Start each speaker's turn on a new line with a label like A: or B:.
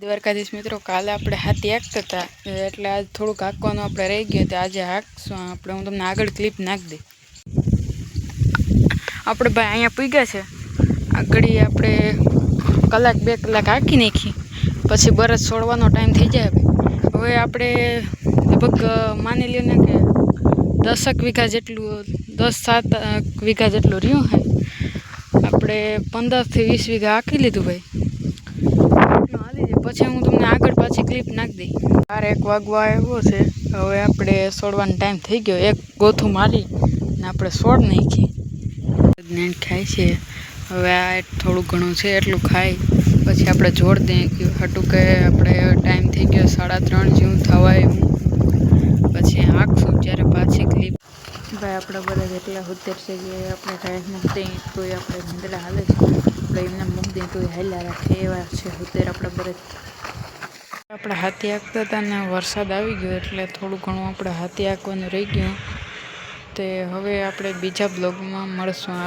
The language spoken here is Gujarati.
A: દ્વારકાધીશ મિત્રો, કાલે આપણે હાથી હાંકતા હતા એટલે આજ થોડુંક હાંકવાનું આપણે રહી ગયું. તો આજે હાંકશું આપણે. હું તમને આગળ ક્લિપ નાખી દઈ. આપણે ભાઈ અહીંયા પૂગ્યા છે. આગળ આપણે કલાક 2 કલાક હાંકી નાખી, પછી બરસ છોડવાનો ટાઈમ થઈ જાય. હવે આપણે લગભગ માની લ્યો ને કે 10 વીઘા જેટલું, 10-7 વીઘા જેટલું રહ્યું છે. આપણે 15 થી 20 વીઘા હાંકી લીધું ભાઈ. પછી હું તમને આગળ પાછી ક્લિપ નાખી દઈ. 1 વાગવા આવ્યો છે. હવે આપણે છોડવાનો ટાઈમ થઈ ગયો. એક ગોથું મારી ને આપણે છોડ નાખી. નેણ ખાય છે. હવે આ થોડું ઘણું છે એટલું ખાઈ પછી આપણે જોડ દઈએ હટું કે આપણે ટાઈમ થઈ ગયો 3:30 જેવું થવા આવ્યું. પછી હાંકશું જ્યારે પાછી ક્લિપ. ભાઈ આપણે બધા જેટલા ઉતર છે કે આપણે કાંઈ મૂકી દઈએ તો આપણે નીંદડા હાલે છે. આપણે એમને મૂકી દઈએ તો હાલ્યા રાખે એવા છે ઉતર આપણે બધા. આપણે હાથી હાંકતા હતા ને વરસાદ આવી ગયો એટલે થોડું ઘણું આપણે હાથી હાંકવાનું રહી ગયું. તે હવે આપણે બીજા બ્લોગમાં મળશું.